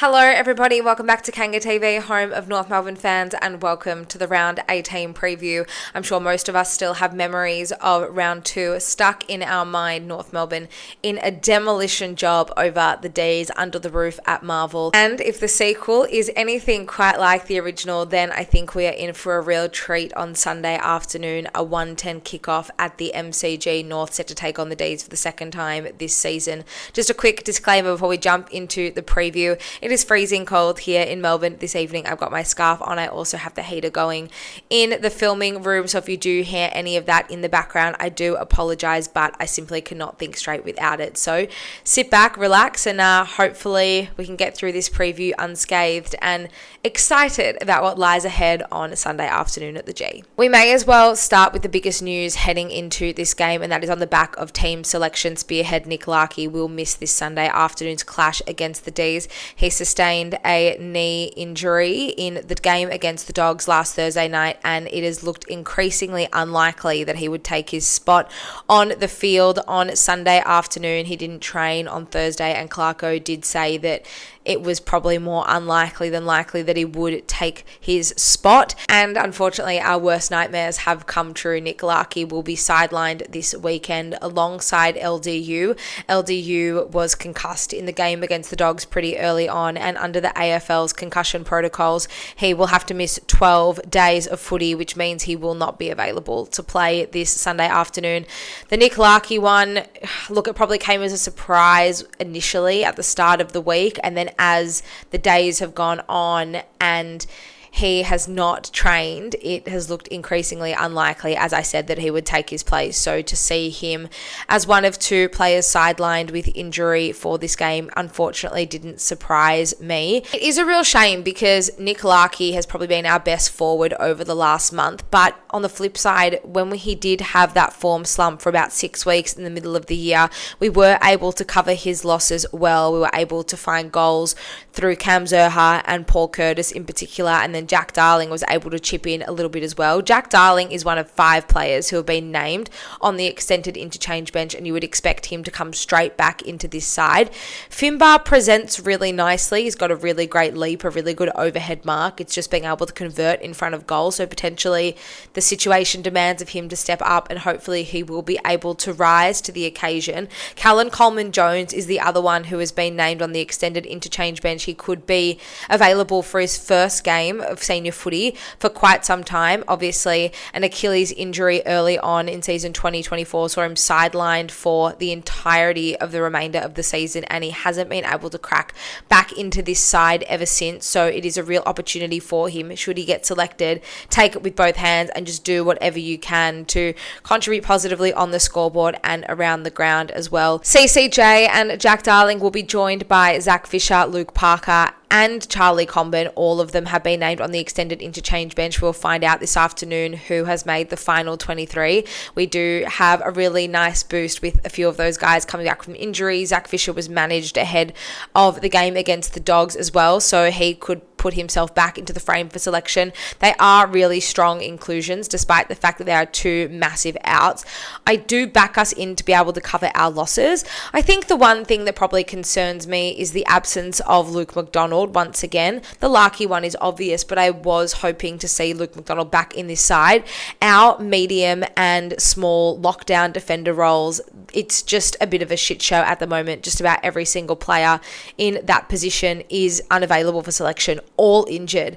Hello everybody, welcome back to Kanga TV, home of North Melbourne fans, and welcome to the Round 18 preview. I'm sure most of us still have memories of Round 2 stuck in our mind, North Melbourne in a demolition job over the Dees under the roof at Marvel. And if the sequel is anything quite like the original, then I think we are in for a real treat on Sunday afternoon, a 1:10 kickoff at the MCG North, set to take on the Dees for the second time this season. Just a quick disclaimer before we jump into the preview. It is freezing cold here in Melbourne this evening. I've got my scarf on. I also have the heater going in the filming room. So if you do hear any of that in the background, I do apologize, but I simply cannot think straight without it. So sit back, relax, and hopefully we can get through this preview unscathed and excited about what lies ahead on Sunday afternoon at the G. We may as well start with the biggest news heading into this game, and that is on the back of team selection. Spearhead Nick Larkey will miss this Sunday afternoon's clash against the Dees. He sustained a knee injury in the game against the Dogs last Thursday night, and it has looked increasingly unlikely that he would take his spot on the field on Sunday afternoon. He didn't train on Thursday, and Clarko did say that it was probably more unlikely than likely that he would take his spot. And unfortunately, our worst nightmares have come true. Nick Larkey will be sidelined this weekend alongside LDU. LDU was concussed in the game against the Dogs pretty early on, and under the AFL's concussion protocols, he will have to miss 12 days of footy, which means he will not be available to play this Sunday afternoon. The Nick Larkey one, look, it probably came as a surprise initially at the start of the week, and then as the days have gone on and he has not trained, it has looked increasingly unlikely, as I said, that he would take his place. So to see him as one of two players sidelined with injury for this game, unfortunately, didn't surprise me. It is a real shame because Nick Larkey has probably been our best forward over the last month. But on the flip side, when he did have that form slump for about 6 weeks in the middle of the year, we were able to cover his losses well. We were able to find goals through Cam Zurhaar and Paul Curtis in particular, and then Jack Darling was able to chip in a little bit as well. Jack Darling is one of 5 players who have been named on the extended interchange bench, and you would expect him to come straight back into this side. Finbar presents really nicely. He's got a really great leap, a really good overhead mark. It's just being able to convert in front of goal. So potentially the situation demands of him to step up, and hopefully he will be able to rise to the occasion. Callan Coleman-Jones is the other one who has been named on the extended interchange bench. He could be available for his first game of senior footy for quite some time. Obviously, an Achilles injury early on in season 2024 saw him sidelined for the entirety of the remainder of the season, and he hasn't been able to crack back into this side ever since. So it is a real opportunity for him, should he get selected. Take it with both hands and just do whatever you can to contribute positively on the scoreboard and around the ground as well. CCJ and Jack Darling will be joined by Zach Fisher, Luke Parker, and Charlie Comben. All of them have been named on the extended interchange bench. We'll find out this afternoon who has made the final 23. We do have a really nice boost with a few of those guys coming back from injury. Zach Fisher was managed ahead of the game against the Dogs as well, so he could put himself back into the frame for selection. They are really strong inclusions, despite the fact that there are 2 massive outs. I do back us in to be able to cover our losses. I think the one thing that probably concerns me is the absence of Luke McDonald once again. The Larkey one is obvious, but I was hoping to see Luke McDonald back in this side. Our medium and small lockdown defender roles, it's just a bit of a shit show at the moment. Just about every single player in that position is unavailable for selection, all injured.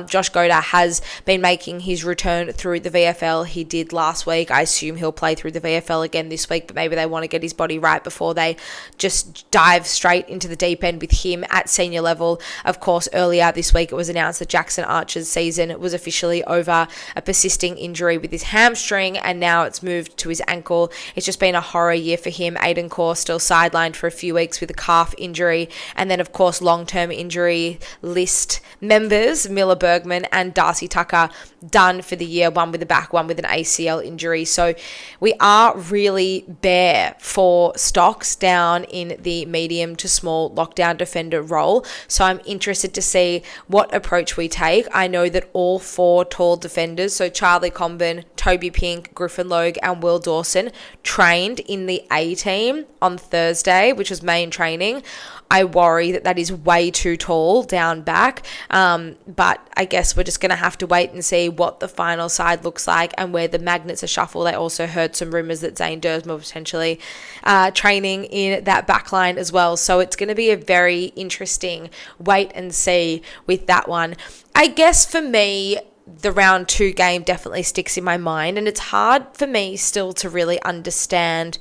Josh Goda has been making his return through the VFL. He did last week. I assume he'll play through the VFL again this week, but maybe they want to get his body right before they just dive straight into the deep end with him at senior level. Of course, earlier this week it was announced that Jackson Archer's season was officially over, a persisting injury with his hamstring, and now it's moved to his ankle. It's just been a horror year for him. Aiden Core still sidelined for a few weeks with a calf injury, and then of course long-term injury list members Miller Bergman and Darcy Tucker done for the year, one with a back, one with an ACL injury. So we are really bare for stocks down in the medium to small lockdown defender role. So I'm interested to see what approach we take. I know that all 4 tall defenders, so Charlie Comben, Toby Pink, Griffin Logue and Will Dawson, trained in the A team on Thursday, which was main training. I worry that is way too tall down back. But I guess we're just going to have to wait and see what the final side looks like and where the magnets are shuffled. I also heard some rumours that Zane Dersma potentially training in that back line as well. So it's going to be a very interesting wait and see with that one. I guess for me, the round 2 game definitely sticks in my mind, and it's hard for me still to really understand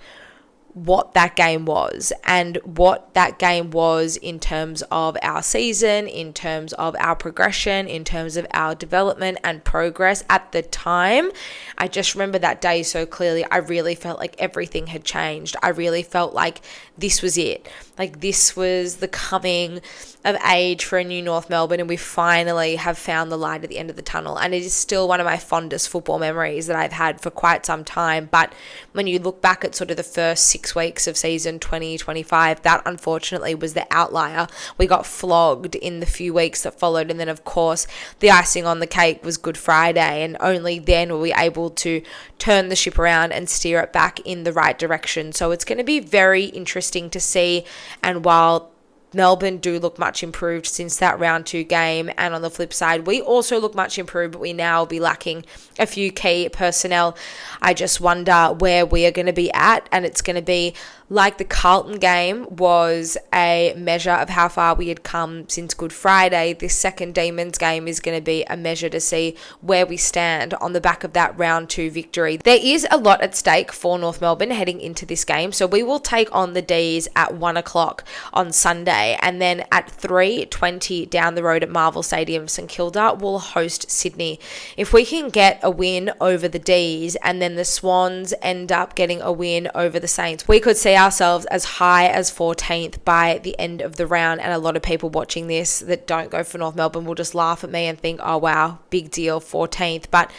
what that game was and what that game was in terms of our season, in terms of our progression, in terms of our development and progress at the time. I just remember that day so clearly. I really felt like everything had changed. I really felt like this was it. Like this was the coming of age for a new North Melbourne, and we finally have found the light at the end of the tunnel. And it is still one of my fondest football memories that I've had for quite some time. But when you look back at sort of the first 6 weeks of season 2025, that unfortunately was the outlier. We got flogged in the few weeks that followed, and then of course the icing on the cake was Good Friday, and only then were we able to turn the ship around and steer it back in the right direction. So it's going to be very interesting to see. And while Melbourne do look much improved since that round 2 game, and on the flip side, we also look much improved, but we now will be lacking a few key personnel. I just wonder where we are going to be at, and it's going to be like the Carlton game was a measure of how far we had come since Good Friday. This second Demons game is going to be a measure to see where we stand on the back of that round 2 victory. There is a lot at stake for North Melbourne heading into this game. So we will take on the Dees at 1 o'clock on Sunday, and then at 3:20 down the road at Marvel Stadium, St Kilda will host Sydney. If we can get a win over the Dees and then the Swans end up getting a win over the Saints, we could see ourselves as high as 14th by the end of the round. And a lot of people watching this that don't go for North Melbourne will just laugh at me and think, oh wow, big deal, 14th. But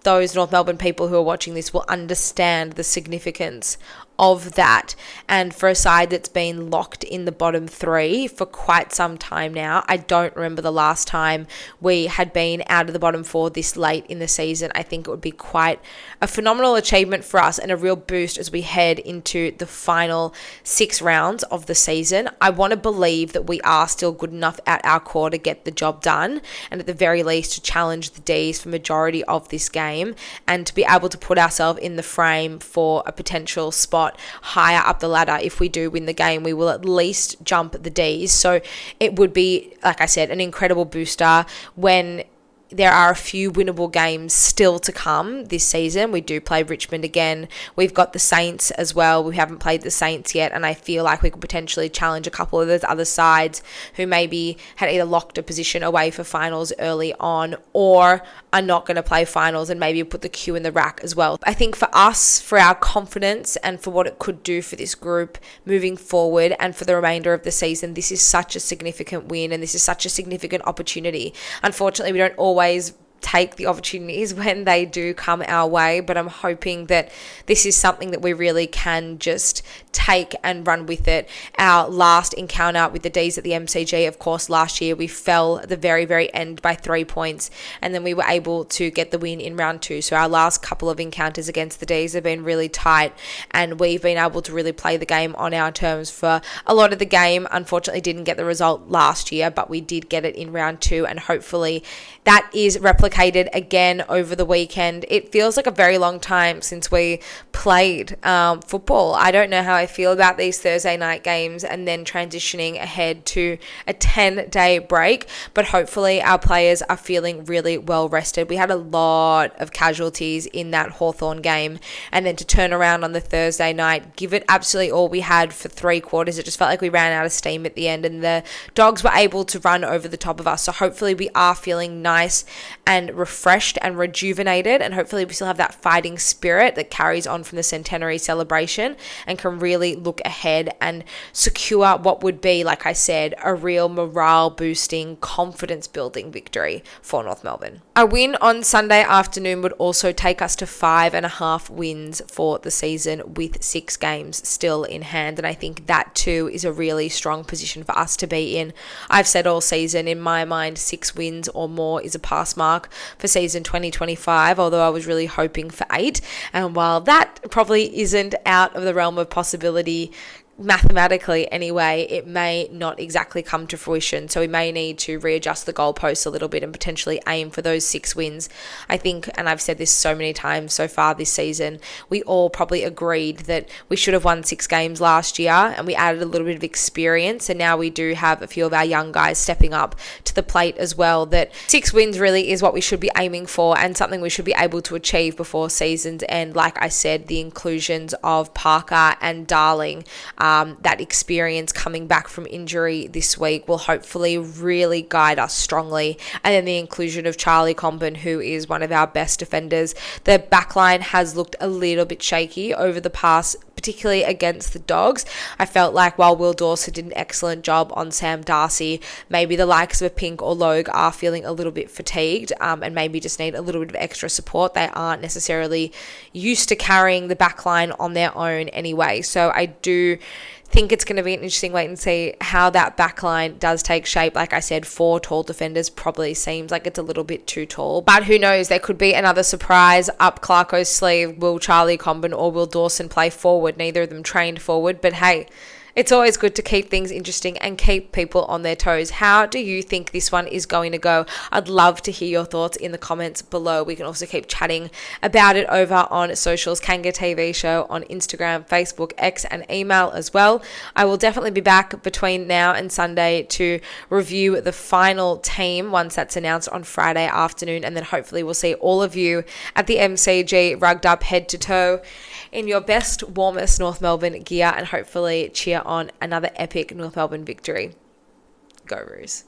those North Melbourne people who are watching this will understand the significance of that. And for a side that's been locked in the bottom 3 for quite some time now, I don't remember the last time we had been out of the bottom 4 this late in the season. I think it would be quite a phenomenal achievement for us and a real boost as we head into the final 6 rounds of the season. I want to believe that we are still good enough at our core to get the job done, and at the very least to challenge the D's for majority of this game, and to be able to put ourselves in the frame for a potential spot higher up the ladder. If we do win the game, we will at least jump the D's. So it would be, like I said, an incredible booster when there are a few winnable games still to come this season. We do play Richmond again. We've got the Saints as well. We haven't played the Saints yet, and I feel like we could potentially challenge a couple of those other sides who maybe had either locked a position away for finals early on or are not going to play finals, and maybe put the Q in the rack as well. I think for us, for our confidence and for what it could do for this group moving forward and for the remainder of the season, this is such a significant win, and this is such a significant opportunity. Unfortunately, we don't always take the opportunities when they do come our way, but I'm hoping that this is something that we really can just take and run with it. Our last encounter with the D's at the MCG, of course, last year we fell at the very, very end by 3 points, and then we were able to get the win in round 2. So our last couple of encounters against the D's have been really tight, and we've been able to really play the game on our terms for a lot of the game. Unfortunately, didn't get the result last year, but we did get it in round 2, and hopefully that is replicated again over the weekend. It feels like a very long time since we played football. I don't know how I feel about these Thursday night games and then transitioning ahead to a 10-day break, but hopefully our players are feeling really well rested. We had a lot of casualties in that Hawthorn game, and then to turn around on the Thursday night, give it absolutely all we had for 3 quarters. It just felt like we ran out of steam at the end, and the Dogs were able to run over the top of us. So hopefully we are feeling nice and refreshed and rejuvenated, and hopefully we still have that fighting spirit that carries on from the centenary celebration and can really look ahead and secure what would be, like I said, a real morale boosting, confidence building victory for North Melbourne. A win on Sunday afternoon would also take us to 5.5 wins for the season, with 6 games still in hand, and I think that too is a really strong position for us to be in. I've said all season, in my mind, 6 wins or more is a pass mark for season 2025, although I was really hoping for 8. And while that probably isn't out of the realm of possibility mathematically anyway, it may not exactly come to fruition. So we may need to readjust the goalposts a little bit and potentially aim for those 6 wins. I think, and I've said this so many times so far this season, we all probably agreed that we should have won 6 games last year, and we added a little bit of experience, and now we do have a few of our young guys stepping up to the plate as well. That 6 wins really is what we should be aiming for, and something we should be able to achieve before season's end. Like I said, the inclusions of Parker and Darling, that experience coming back from injury this week will hopefully really guide us strongly. And then the inclusion of Charlie Comben, who is one of our best defenders. The backline has looked a little bit shaky over the past, particularly against the Dogs. I felt like while Will Dawson did an excellent job on Sam Darcy, maybe the likes of a Pink or Logue are feeling a little bit fatigued, and maybe just need a little bit of extra support. They aren't necessarily used to carrying the backline on their own anyway. So I do think it's going to be an interesting wait and see how that backline does take shape. Like I said, 4 tall defenders probably seems like it's a little bit too tall, but who knows, there could be another surprise up Clarko's sleeve. Will Charlie Comben or Will Dawson play forward? Neither of them trained forward, but hey, it's always good to keep things interesting and keep people on their toes. How do you think this one is going to go? I'd love to hear your thoughts in the comments below. We can also keep chatting about it over on socials, Kanga TV Show on Instagram, Facebook, X, and email as well. I will definitely be back between now and Sunday to review the final team once that's announced on Friday afternoon, and then hopefully we'll see all of you at the MCG rugged up head to toe in your best, warmest North Melbourne gear, and hopefully cheer on another epic North Melbourne victory. Go Roos.